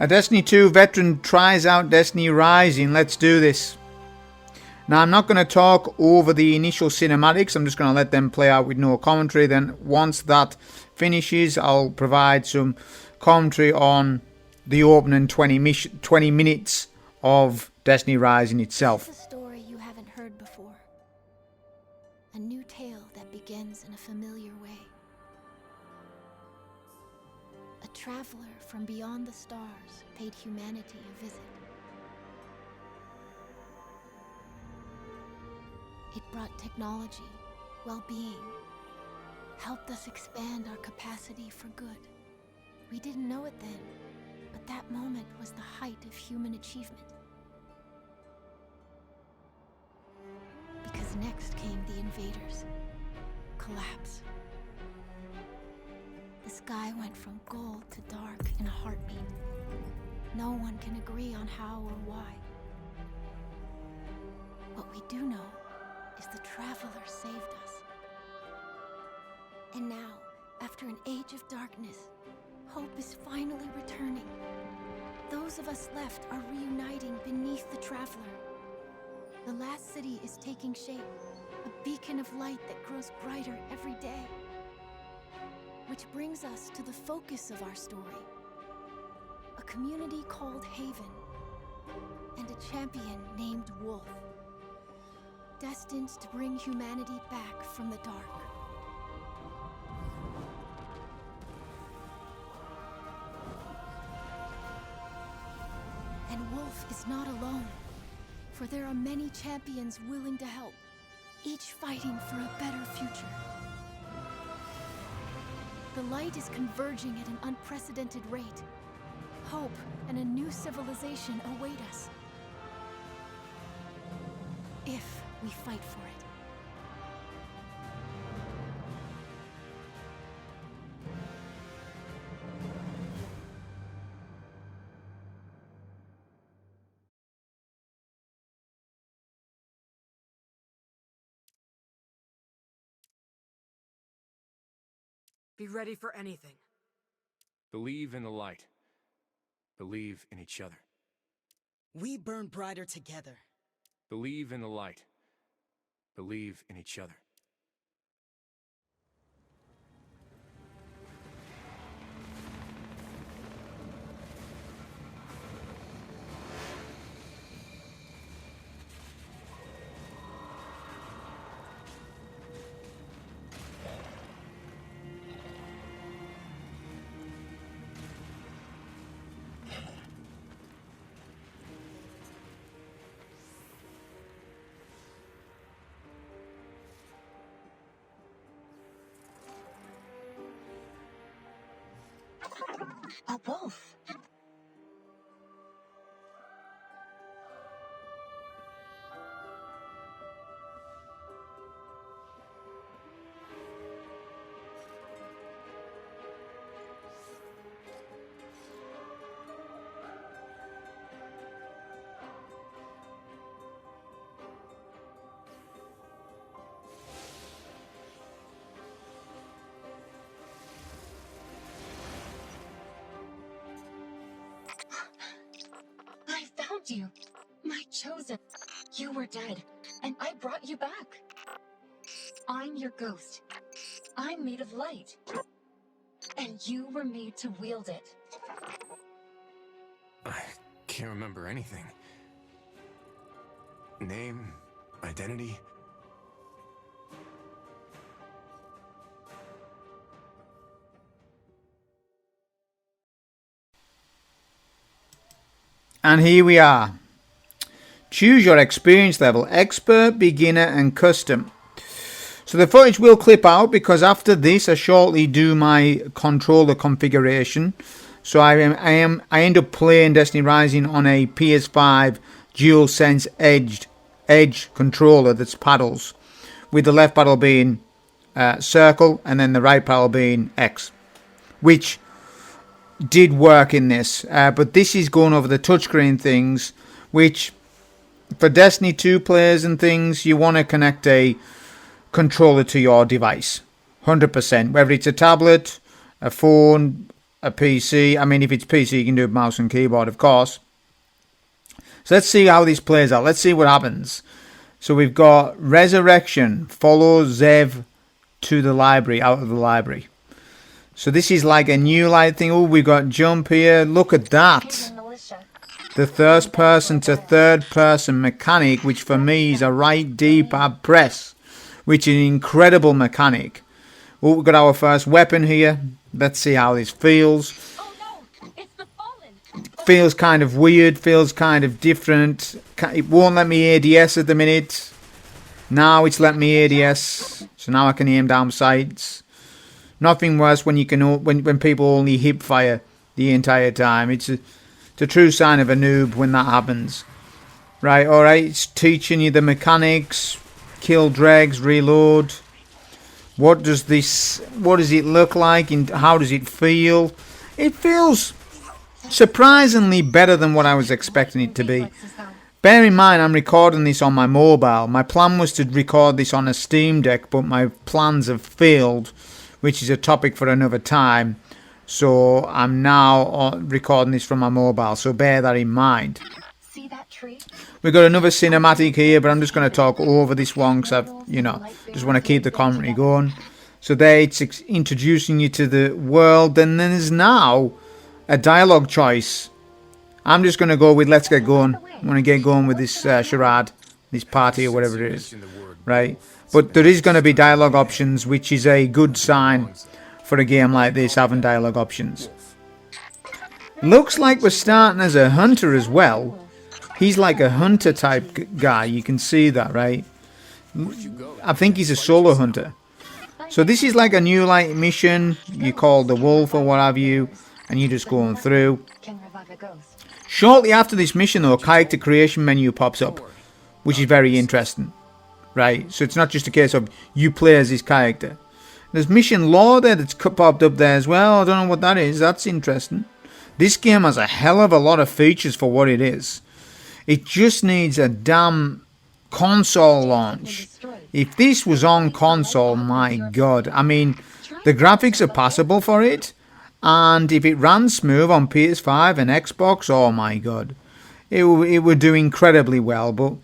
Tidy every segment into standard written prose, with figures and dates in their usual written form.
A Destiny 2 veteran tries out Destiny Rising. Let's do this. Now, I'm not going to talk over the initial cinematics. I'm just going to let them play out with no commentary. Then once that finishes, I'll provide some commentary on the opening 20 minutes of Destiny Rising itself. It's a story you haven't heard before. A new tale that begins in a familiar way. A traveler from beyond the stars paid humanity a visit. It brought technology, well-being, helped us expand our capacity for good. We didn't know it then, but that moment was the height of human achievement. Because next came the invaders. Collapse. The sky went from gold to dark in a heartbeat. No one can agree on how or why. What we do know is the Traveler saved us. And now, after an age of darkness, hope is finally returning. Those of us left are reuniting beneath the Traveler. The last city is taking shape, a beacon of light that grows brighter every day. Which brings us to the focus of our story. A community called Haven, and a champion named Wolf. Destined to bring humanity back from the dark. And Wolf is not alone, for there are many champions willing to help, each fighting for a better future. The light is converging at an unprecedented rate. Hope and a new civilization await us. If we fight for it. Be ready for anything. Believe in the light. Believe in each other. We burn brighter together. Believe in the light. Believe in each other. A wolf. I found you, my chosen. You were dead, and I brought you back. I'm your ghost. I'm made of light. And you were made to wield it. I can't remember anything. Name, identity. And here we are. Choose your experience level: expert, beginner and custom. So the footage will clip out because after this I shortly do my controller configuration. So I end up playing Destiny Rising on a PS5 DualSense Edge controller that's paddles, with the left paddle being circle and then the right paddle being X, which did work in this, but this is going over the touchscreen things, which for Destiny 2 players and things, you want to connect a controller to your device 100%, whether it's a tablet, a phone, a PC. I mean, if it's PC, you can do mouse and keyboard, of course. So let's see how this plays out. Let's see what happens. So we've got Resurrection. Follow Zev to the library, out of the library. So this is like a new light thing. Oh, we've got jump here. Look at that. The first person to third person mechanic, which for me is a right D-pad press, which is an incredible mechanic. Oh, we've got our first weapon here. Let's see how this feels. Oh no, it's the fallen. Feels kind of weird, feels kind of different. It won't let me ADS at the minute. Now it's let me ADS, so now I can aim down sights. Nothing worse when you can when people only hip fire the entire time. It's a true sign of a noob when that happens. Right, alright, it's teaching you the mechanics. Kill dregs, reload. What does it look like and how does it feel? It feels surprisingly better than what I was expecting it to be. Bear in mind, I'm recording this on my mobile. My plan was to record this on a Steam Deck, but my plans have failed, which is a topic for another time. So I'm now recording this from my mobile, so bear that in mind. See that tree? We've got another cinematic here, but I'm just going to talk over this one because just want to keep the commentary going. So there it's introducing you to the world, and then there's now a dialogue choice. I'm just going to go with let's get going. I want to get going with this charade, this party or whatever it is, right? But there is going to be dialogue options, which is a good sign for a game like this, having dialogue options. Looks like we're starting as a hunter as well. He's like a hunter type guy, you can see that, right? I think he's a solo hunter. So this is like a new light mission. You call the wolf or what have you, and you're just going through. Shortly after this mission though, a character creation menu pops up, which is very interesting, right? So it's not just a case of you play as this character. There's mission lore there that's popped up there as well. I don't know what that is. That's interesting. This game has a hell of a lot of features for what it is. It just needs a damn console launch. If this was on console, my god. I mean, the graphics are passable for it. And if it ran smooth on PS5 and Xbox, oh my god. It would do incredibly well. But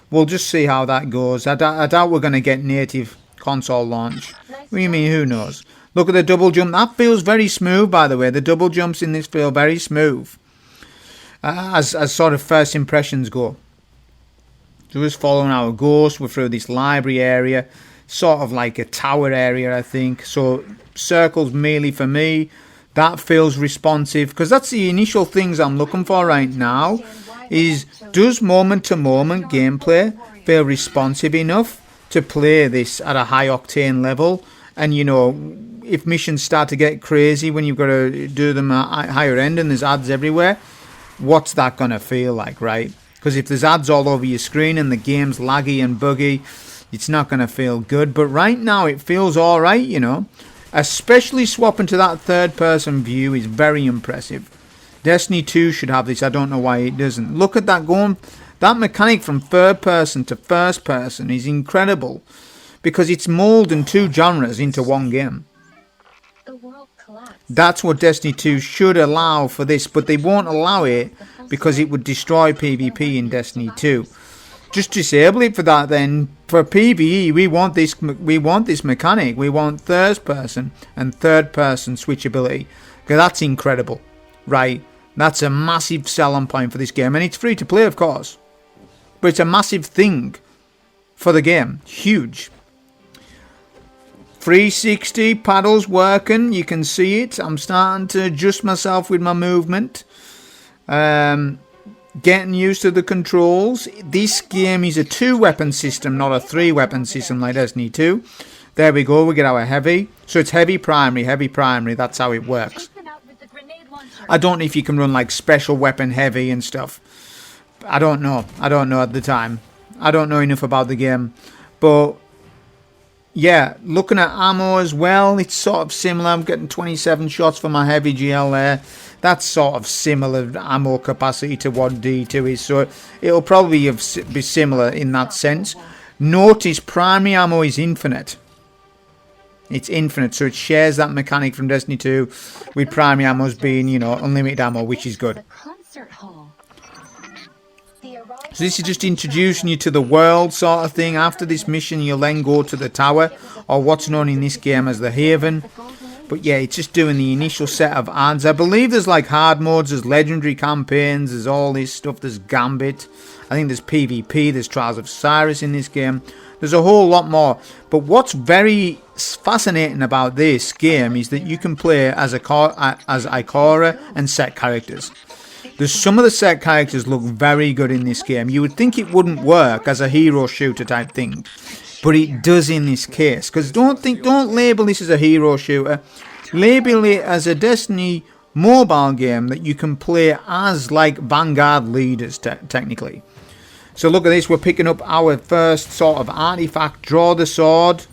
we'll just see how that goes. I doubt we're going to get native console launch. What do you mean, who knows? Look at the double jump. That feels very smooth, by the way. The double jumps in this feel very smooth. As sort of first impressions go. So we're just following our ghost. We're through this library area. Sort of like a tower area, I think. So circles merely for me. That feels responsive. Because that's the initial things I'm looking for right now. Is does moment-to-moment gameplay feel responsive enough to play this at a high octane level? And you know, if missions start to get crazy when you've got to do them at higher end and there's ads everywhere, what's that going to feel like, right? Because if there's ads all over your screen and the game's laggy and buggy, it's not going to feel good. But right now it feels alright, you know. Especially swapping to that third person view is very impressive. Destiny 2 should have this. I don't know why it doesn't. Look at that going. That mechanic from third person to first person is incredible. Because it's molding two genres into one game. The world collapsed. That's what Destiny 2 should allow for this, but they won't allow it because it would destroy PvP in Destiny 2. Just disable it for that then. For PvE, we want this mechanic. We want third person and third person switchability. Because that's incredible. Right? That's a massive selling point for this game. And it's free to play, of course. But it's a massive thing for the game. Huge. 360 paddles working, you can see it. I'm starting to adjust myself with my movement. Getting used to the controls. This game is a 2-weapon system, not a 3-weapon system like Destiny 2. There we go, we get our heavy. So it's heavy primary, that's how it works. I don't know if you can run like special weapon heavy and stuff. I don't know at the time. I don't know enough about the game. But yeah, looking at ammo as well, it's sort of similar. I'm getting 27 shots for my heavy GL there. That's sort of similar ammo capacity to what D2 is. So it'll probably be similar in that sense. Notice primary ammo is infinite. It's infinite, so it shares that mechanic from Destiny 2 with primary ammos being, you know, unlimited ammo, which is good. The concert hall. So this is just introducing you to the world sort of thing. After this mission, you'll then go to the tower, or what's known in this game as the Haven. But yeah, it's just doing the initial set of ads. I believe there's like hard modes, there's legendary campaigns, there's all this stuff, there's Gambit. I think there's PvP, there's Trials of Cyrus in this game. There's a whole lot more. But what's very fascinating about this game is that you can play as Ikora and set characters. There's some of the set characters look very good in this game. You would think it wouldn't work as a hero shooter type thing, but it does in this case. Because don't label this as a hero shooter. Label it as a Destiny mobile game that you can play as like Vanguard leaders technically. So look at this, we're picking up our first sort of artifact, draw the sword.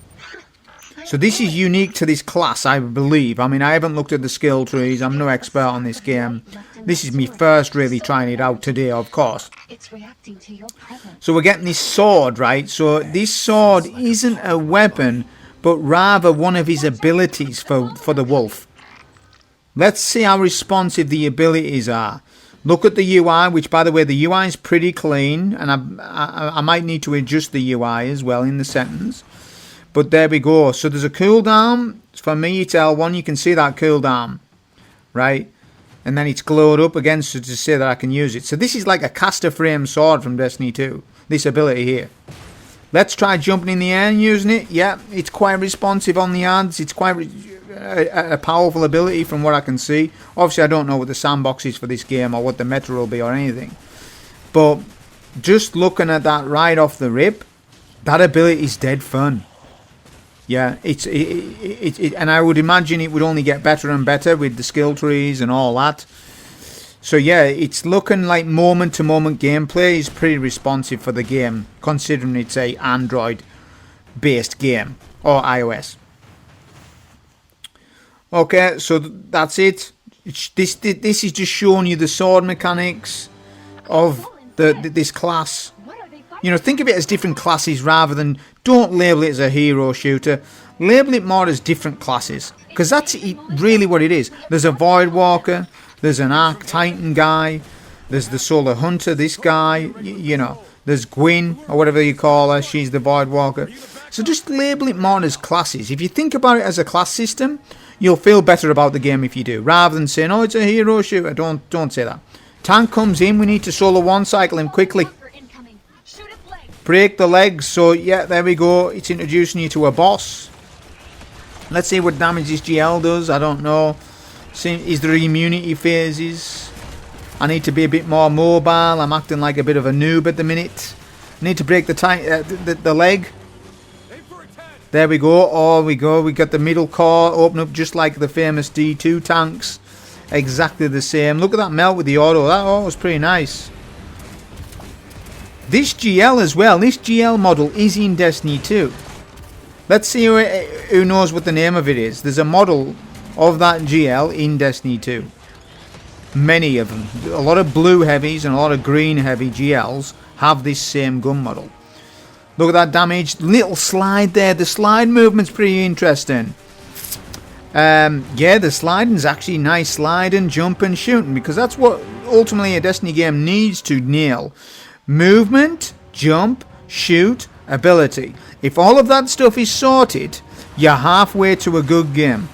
So this is unique to this class, I believe. I mean, I haven't looked at the skill trees, I'm no expert on this game. This is me first really trying it out today, of course. It's reacting to your presence. So we're getting this sword, right? So this sword isn't a weapon, but rather one of his abilities for the wolf. Let's see how responsive the abilities are. Look at the UI, which by the way, the UI is pretty clean, and I might need to adjust the UI as well in the settings. But there we go. So there's a cooldown. For me, it's L1. You can see that cooldown, right? And then it's glowed up again so to say that I can use it. So this is like a caster frame sword from Destiny 2. This ability here. Let's try jumping in the air and using it. Yeah, it's quite responsive on the ads. It's quite a powerful ability from what I can see. Obviously, I don't know what the sandbox is for this game or what the meta will be or anything. But just looking at that right off the rip, that ability is dead fun. Yeah, and I would imagine it would only get better and better with the skill trees and all that. So yeah, it's looking like moment-to-moment gameplay is pretty responsive for the game, considering it's a Android-based game or iOS. Okay, so that's it. This is just showing you the sword mechanics of this class. You know, think of it as different classes rather than, don't label it as a hero shooter. Label it more as different classes, because that's really what it is. There's a Void Walker, there's an Arc Titan guy, there's the Solar Hunter, this guy, you know, there's Gwyn, or whatever you call her, she's the Void Walker. So just label it more as classes. If you think about it as a class system, you'll feel better about the game if you do, rather than saying, oh, it's a hero shooter. Don't say that. Tank comes in, we need to solo one cycle him quickly. Break the legs. So yeah, there we go. It's introducing you to a boss. Let's see what damage this GL does. I don't know. Is there immunity phases? I need to be a bit more mobile. I'm acting like a bit of a noob at the minute. I need to break the leg. There we go. Oh, we got the middle core open up just like the famous D2 tanks. Exactly the same. Look at that melt with the auto. That was pretty nice. This GL as well. This GL model is in Destiny 2. Let's see who knows what the name of it is. There's a model of that GL in Destiny 2. Many of them. A lot of blue heavies and a lot of green heavy GLs have this same gun model. Look at that damage. Little slide there. The slide movement's pretty interesting. Yeah, the sliding's actually nice. Sliding, jumping, shooting. Because that's what ultimately a Destiny game needs to nail. Movement, jump, shoot, ability. If all of that stuff is sorted, you're halfway to a good game.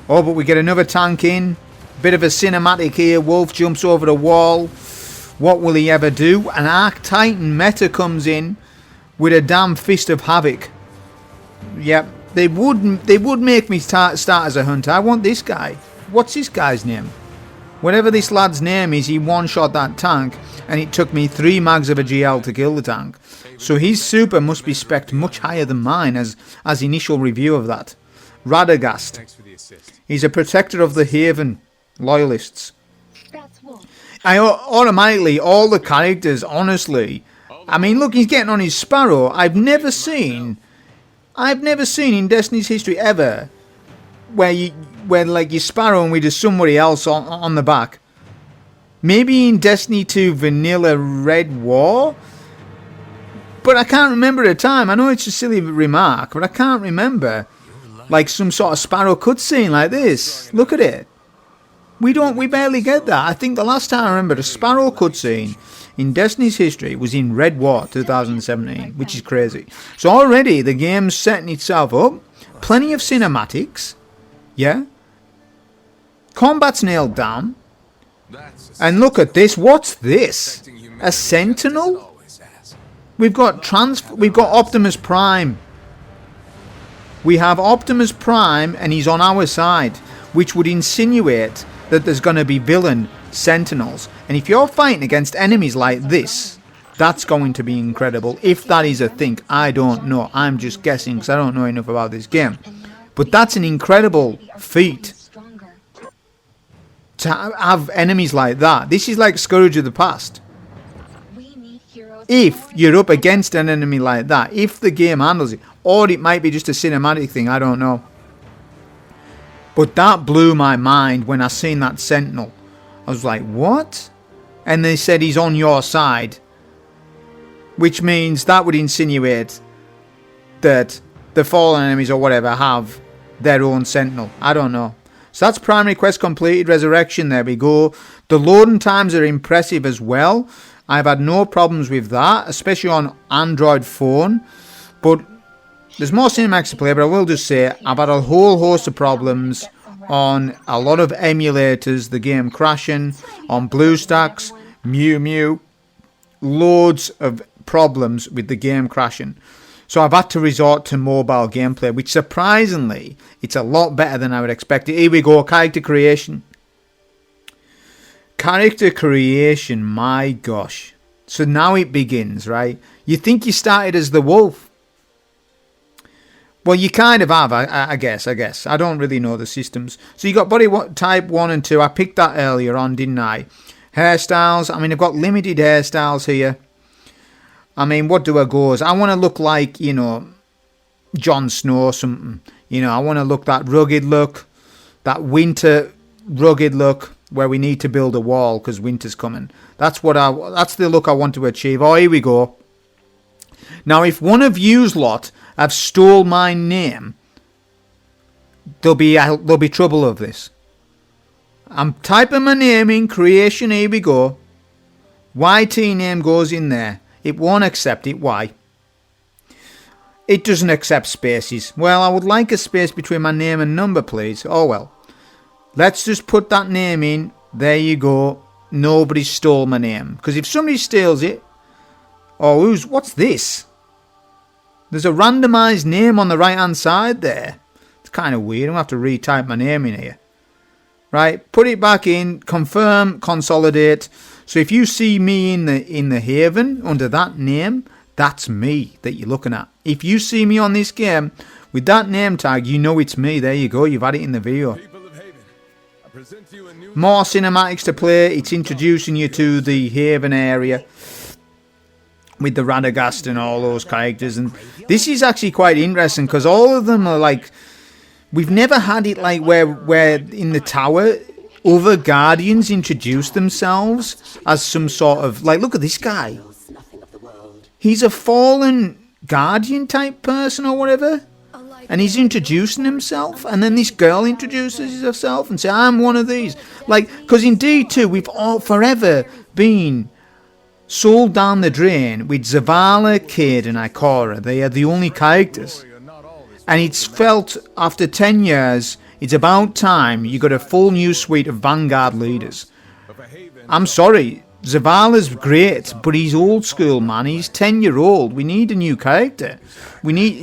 Oh, but we get another tank in. Bit of a cinematic here. Wolf jumps over the wall. What will he ever do? An Arc Titan meta comes in with a damn fist of havoc. Yep, they would make me start as a hunter. I want this guy. What's this guy's name? Whatever this lad's name is, he one-shot that tank, and it took me 3 mags of a GL to kill the tank. So his super must be spec'd much higher than mine as initial review of that. Radagast. Thanks for the assist. He's a protector of the Haven loyalists. That's Wolf. I automatically, all the characters, honestly, I mean, look, he's getting on his Sparrow. I've never seen in Destiny's history ever where like you Sparrow and we just somebody else on the back. Maybe in Destiny 2 Vanilla Red War, But I can't remember a time. I know it's a silly remark, but I can't remember like some sort of Sparrow cutscene like this. Look at it. We barely get that. I think the last time I remember a Sparrow cutscene in Destiny's history was in Red War 2017, which is crazy. So already the game's setting itself up. Plenty of cinematics. Yeah. Combat's nailed down. And look at this. What's this? A Sentinel? We've got Optimus Prime. We have Optimus Prime and he's on our side, which would insinuate that there's going to be villain Sentinels. And if you're fighting against enemies like this, that's going to be incredible. If that is a thing, I don't know. I'm just guessing because I don't know enough about this game. But that's an incredible feat to have enemies like that. This is like Scourge of the Past. If you're up against an enemy like that, if the game handles it, or it might be just a cinematic thing, I don't know. But that blew my mind when I seen that Sentinel. I was like, what? And they said he's on your side, which means that would insinuate that the fallen enemies or whatever have their own Sentinel. I don't know. So that's primary quest completed, Resurrection, there we go. The loading times are impressive as well. I've had no problems with that, especially on Android phone. But there's more cinematics to play, but I will just say I've had a whole host of problems on a lot of emulators, the game crashing, on BlueStacks, MUMU, loads of problems with the game crashing. So I've had to resort to mobile gameplay, which surprisingly, it's a lot better than I would expect. Here we go, character creation. Character creation, my gosh. So now it begins, right? You think you started as the wolf. Well, you kind of have, I guess. I don't really know the systems. So you got body type 1 and 2. I picked that earlier on, didn't I? Hairstyles. I mean, I've got limited hairstyles here. I mean, what do I go as? I want to look like, you know, Jon Snow or something. You know, I want to look that rugged look. That winter rugged look where we need to build a wall because winter's coming. That's the look I want to achieve. Oh, here we go. Now, if one of yous lot have stole my name, there'll be trouble of this. I'm typing my name in creation. Here we go. YT name goes in there. It won't accept it. Why? It doesn't accept spaces. Well, I would like a space between my name and number, please. Oh well. Let's just put that name in. There you go. Nobody stole my name. Because if somebody steals it... Oh, what's this? There's a randomized name on the right-hand side there. It's kind of weird. I'm going to have to retype my name in here. Right, put it back in. Confirm, consolidate. So if you see me in the Haven under that name, that's me that you're looking at. If you see me on this game with that name tag, you know it's me. There you go. You've had it in the video. More cinematics to play. It's introducing you to the Haven area with the Radagast and all those characters. And this is actually quite interesting because all of them are like... We've never had it like where in the tower other Guardians introduce themselves as some sort of... Like, look at this guy. He's a fallen Guardian type person or whatever. And he's introducing himself. And then this girl introduces herself and says, I'm one of these. Like, because indeed too, we've all forever been sold down the drain with Zavala, Cade and Ikora. They are the only characters. And it's felt after 10 years, it's about time you got a full new suite of Vanguard leaders. I'm sorry, Zavala's great, but he's old school, man. He's 10-year-old. We need a new character.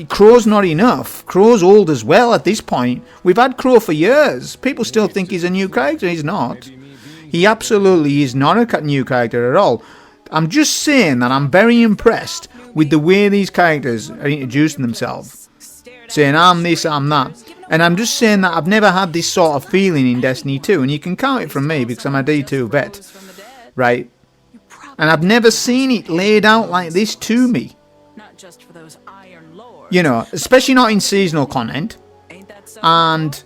Crow's not enough. Crow's old as well at this point. We've had Crow for years. People still think he's a new character. He's not. He absolutely is not a new character at all. I'm just saying that I'm very impressed with the way these characters are introducing themselves. Saying, I'm this, I'm that. And I'm just saying that I've never had this sort of feeling in Destiny 2. And you can count it from me because I'm a D2 vet. Right? And I've never seen it laid out like this to me. You know, especially not in seasonal content. And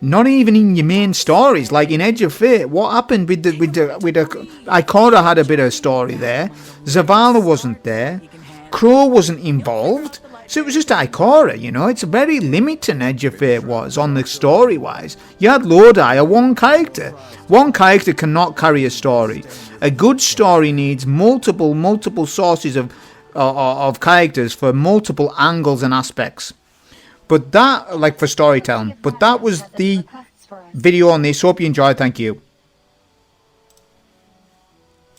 not even in your main stories. Like in Edge of Fate. What happened with Ikora had a bit of story there. Zavala wasn't there. Crow wasn't involved. So it was just Ikora, you know. It's a very limiting Edge of Fate was on the story-wise. You had Lodi, a one character. One character cannot carry a story. A good story needs multiple sources of characters for multiple angles and aspects. But that, like for storytelling. But that was the video on this. Hope you enjoyed. Thank you.